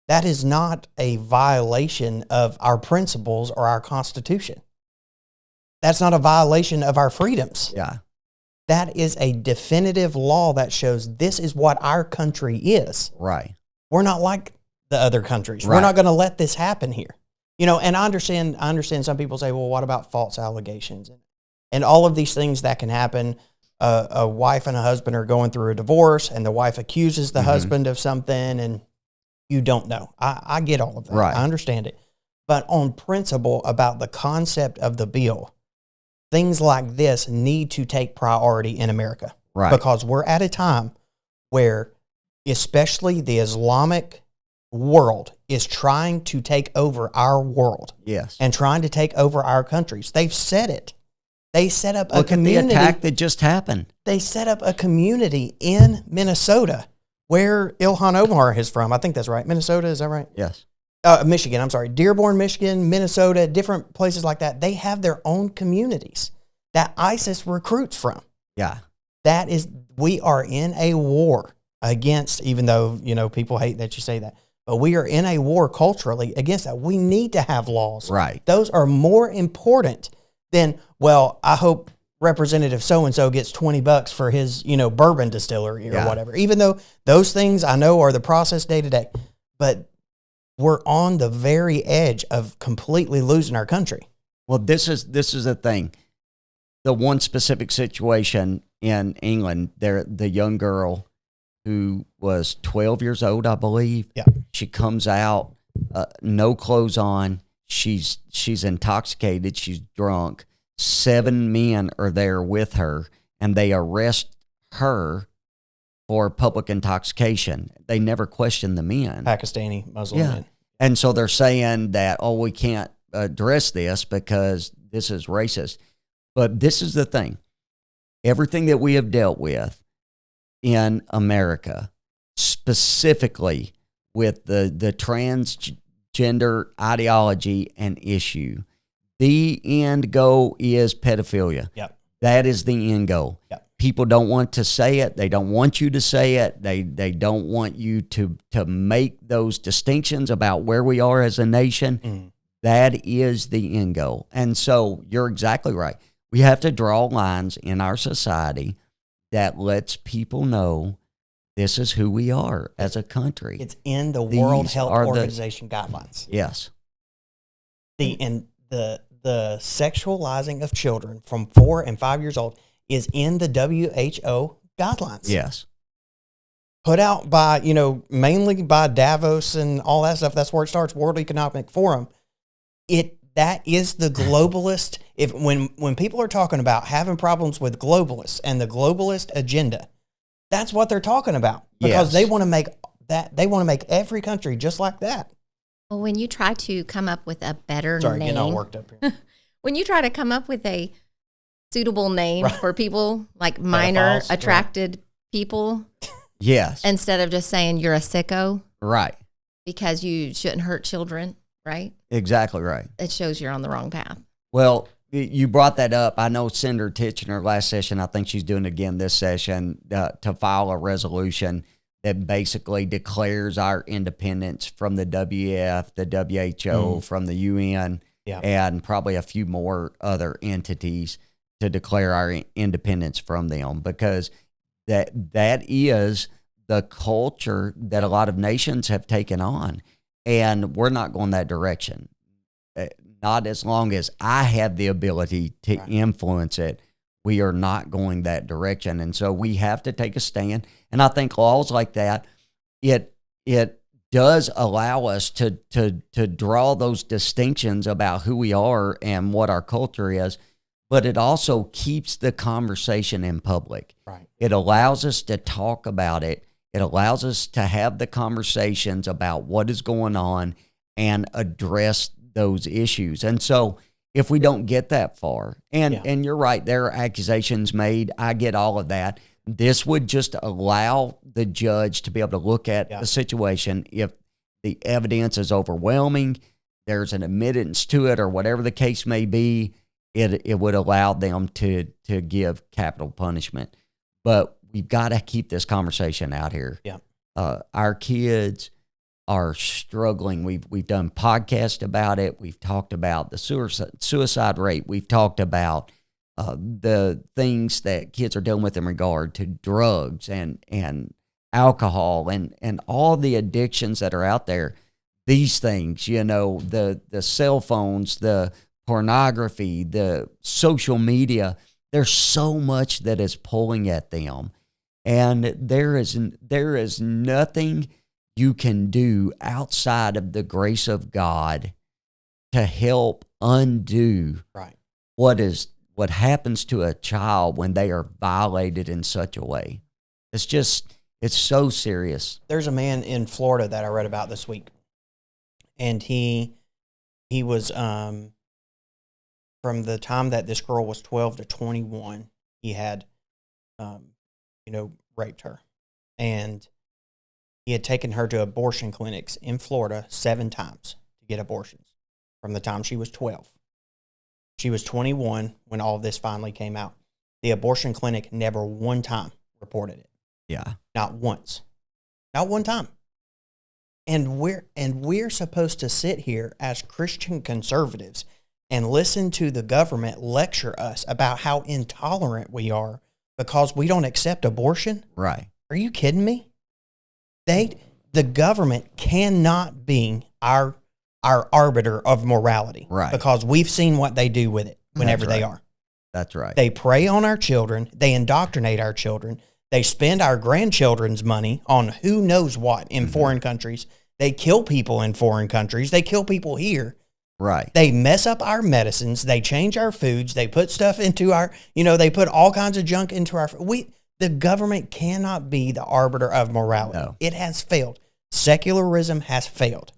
that is not a violation of our principles or our Constitution. That's not a violation of our freedoms. Yeah. That is a definitive law that shows this is what our country is. Right. We're not like the other countries. Right. We're not going to let this happen here. You know, and I understand some people say, well, what about false allegations? And all of these things that can happen. A wife and a husband are going through a divorce, and the wife accuses the husband of something, and you don't know. I get all of that. Right. I understand it. But on principle about the concept of the bill, things like this need to take priority in America. Right. Because we're at a time where especially the Islamic world is trying to take over our world. Yes. And trying to take over our countries. They've said it. They set up Look a community. at the attack that just happened. They set up a community in Minnesota where Ilhan Omar is from. I think that's right. Minnesota, is that right? Yes. Michigan, I'm sorry. Dearborn, Michigan, Minnesota, different places like that. They have their own communities that ISIS recruits from. Yeah. We are in a war against, even though, you know, people hate that you say that, but we are in a war culturally against that. We need to have laws. Right. Those are more important than, well, I hope Representative so-and-so gets $20 for his, you know, bourbon distillery or whatever. Even though those things I know are the process day to day, but we're on the very edge of completely losing our country. Well, this is the thing. The one specific situation in England, the young girl who was 12 years old, I believe. Yeah. She comes out, no clothes on. She's intoxicated. She's drunk. 7 men are there with her, and they arrest her for public intoxication. They never question the men. Pakistani Muslim men. And so they're saying that, oh, we can't address this because this is racist. But this is the thing. Everything that we have dealt with in America, specifically with the transgender ideology and issue, the end goal is pedophilia. Yep. That is the end goal. Yep. People don't want to say it. They don't want you to say it. They don't want you to make those distinctions about where we are as a nation. Mm. That is the end goal. And so you're exactly right. We have to draw lines in our society that lets people know this is who we are as a country. It's in the World Health Organization guidelines. Yes. The sexualizing of children from 4 and 5 years old is in the WHO guidelines. Yes. Put out by, you know, mainly by Davos and all that stuff. That's where it starts, World Economic Forum. That is the globalist. When people are talking about having problems with globalists and the globalist agenda, that's what they're talking about. Because they want to make every country just like that. Well, when you try to come up with a better name. Sorry, getting all worked up here. When you try to come up with a suitable name for people, like minor Pedophiles, attracted people. Yes. Instead of just saying you're a sicko. Right. Because you shouldn't hurt children, right? Exactly right. It shows you're on the wrong path. Well, you brought that up. I know Senator Titchener last session, I think she's doing it again this session, to file a resolution that basically declares our independence from the WEF, the WHO, from the UN, and probably a few more other entities to declare our independence from them, because that is the culture that a lot of nations have taken on, and we're not going that direction. Not as long as I have the ability to influence it. We are not going that direction. And so we have to take a stand. And I think laws like that, it does allow us to draw those distinctions about who we are and what our culture is, but it also keeps the conversation in public. Right. It allows us to talk about it. It allows us to have the conversations about what is going on and address those issues. And so if we don't get that far, and you're right, there are accusations made. I get all of that. This would just allow the judge to be able to look at the situation. If the evidence is overwhelming, there's an admittance to it, or whatever the case may be, it would allow them to give capital punishment. But we've got to keep this conversation out here. Yeah. Our kids are struggling. We've done podcasts about it. We've talked about the suicide rate. We've talked about the things that kids are dealing with in regard to drugs and alcohol and all the addictions that are out there. These things, the cell phones, the pornography, the social media, there's so much that is pulling at them. And there is nothing you can do outside of the grace of God to help undo what happens to a child when they are violated in such a way. It's so serious. There's a man in Florida that I read about this week, and he was from the time that this girl was 12 to 21, he had raped her, and he had taken her to abortion clinics in Florida 7 times to get abortions from the time she was 12. She was 21 when all of this finally came out. The abortion clinic never one time reported it. Yeah. Not once. Not one time. And we're supposed to sit here as Christian conservatives and listen to the government lecture us about how intolerant we are because we don't accept abortion? Right. Are you kidding me? The government cannot be our arbiter of morality. Right. Because we've seen what they do with it whenever they are. That's right. They prey on our children. They indoctrinate our children. They spend our grandchildren's money on who knows what in foreign countries. They kill people in foreign countries. They kill people here. Right. They mess up our medicines. They change our foods. They put stuff into our, they put all kinds of junk into our, the government cannot be the arbiter of morality. No. It has failed. Secularism has failed.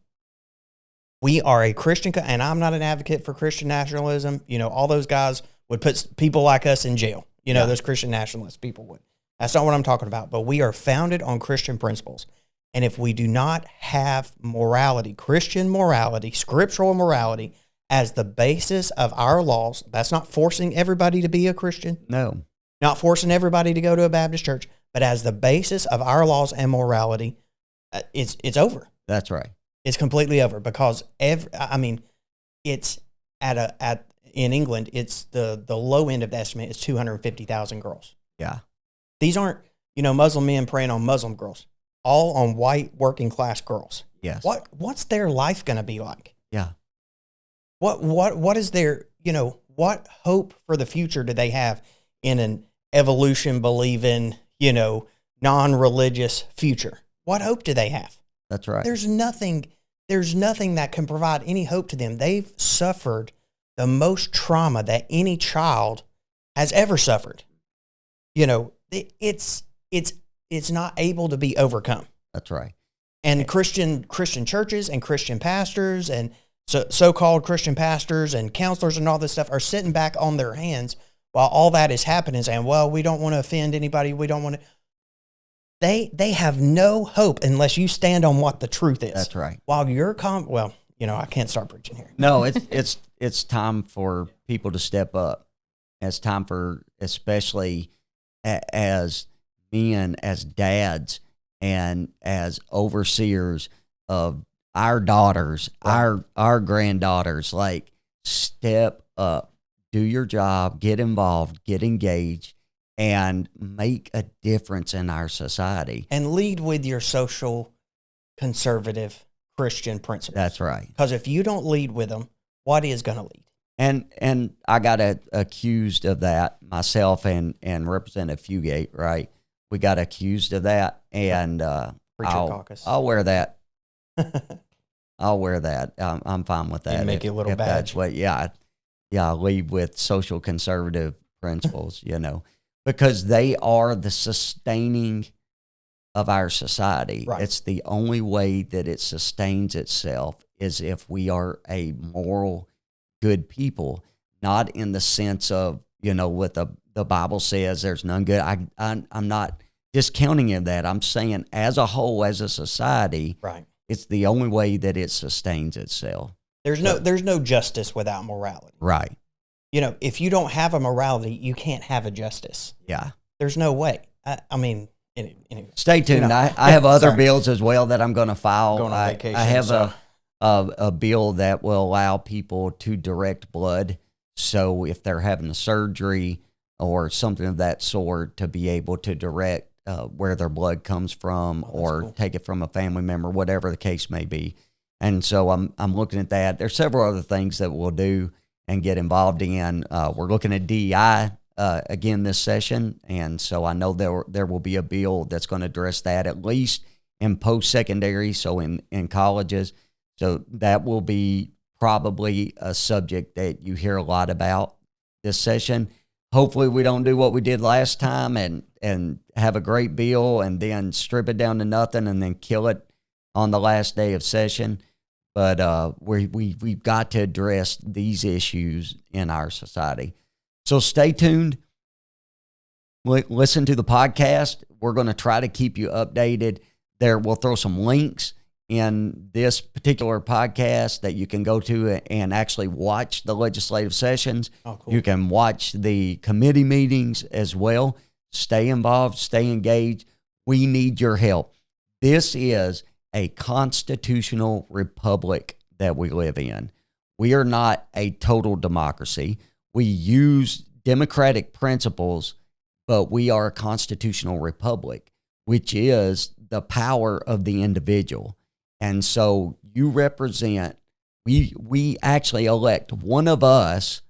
We are a Christian, and I'm not an advocate for Christian nationalism. All those guys would put people like us in jail. Those Christian nationalist people would. That's not what I'm talking about. But we are founded on Christian principles. And if we do not have morality, Christian morality, scriptural morality, as the basis of our laws, that's not forcing everybody to be a Christian. No. Not forcing everybody to go to a Baptist church, but as the basis of our laws and morality, it's over. That's right. It's completely over because it's in England, it's the low end of the estimate is 250,000 girls. Yeah. These aren't, Muslim men preying on Muslim girls, all on white working class girls. Yes. What's their life going to be like? Yeah. What is their, what hope for the future do they have in an evolution believing, non-religious future? What hope do they have? That's right. There's nothing that can provide any hope to them. They've suffered the most trauma that any child has ever suffered. It's not able to be overcome. That's right. And Christian churches and Christian pastors and so-called Christian pastors and counselors and all this stuff are sitting back on their hands while all that is happening, saying, well, we don't want to offend anybody. We don't want to. They have no hope unless you stand on what the truth is. That's right. While you're I can't start preaching here. No, it's time for people to step up. It's time for, especially as men, as dads, and as overseers of our daughters, right. our granddaughters, step up, do your job, get involved, get engaged, and make a difference in our society. And lead with your social conservative Christian principles. That's right. Because if you don't lead with them, what is going to lead? And I got accused of that myself and Representative Fugate, right? We got accused of that, and caucus. I'll wear that. I'll wear that. I'm fine with that. You make your little badge. That's what, yeah, I lead with social conservative principles, because they are the sustaining of our society. Right. It's the only way that it sustains itself is if we are a moral, good people, not in the sense of, what the Bible says, there's none good. I'm not discounting of that. I'm saying as a whole, as a society, right. It's the only way that it sustains itself. There's no justice without morality. Right. If you don't have a morality, you can't have a justice. Yeah. There's no way. I mean, Stay tuned. You know. I have other Sorry. bills as well that I'm going to file. Going on vacation, I have so- a bill that will allow people to direct blood. So if they're having a surgery or something of that sort, to be able to direct where their blood comes from, or cool. take it from a family member, whatever the case may be. And so I'm looking at that. There's several other things that we'll do and get involved in. We're looking at DEI again this session, and so I know there will be a bill that's going to address that, at least in post-secondary, so in colleges. So that will be probably a subject that you hear a lot about this session. Hopefully we don't do what we did last time and have a great bill and then strip it down to nothing and then kill it on the last day of session. But we've got to address these issues in our society. So stay tuned. Listen to the podcast. We're going to try to keep you updated there. We'll throw some links in this particular podcast that you can go to and actually watch the legislative sessions. Oh, cool. You can watch the committee meetings as well. Stay involved, stay engaged. We need your help. This is a constitutional republic that we live in. We are not a total democracy. We use democratic principles, but we are a constitutional republic, which is the power of the individual. And so you represent, we actually elect one of us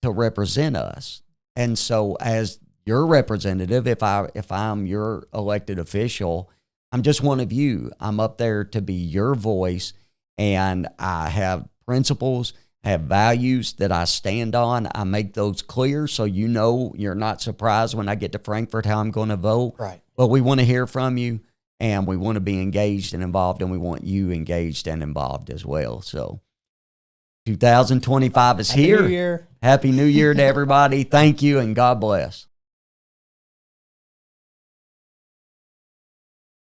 to represent us. And so as your representative, if I'm your elected official, I'm just one of you. I'm up there to be your voice, and I have principles, have values that I stand on. I make those clear so you know you're not surprised when I get to Frankfurt how I'm going to vote. Right. But we want to hear from you, and we want to be engaged and involved, and we want you engaged and involved as well. So 2025 is Happy here. New Year. Happy New Year to everybody. Thank you, and God bless.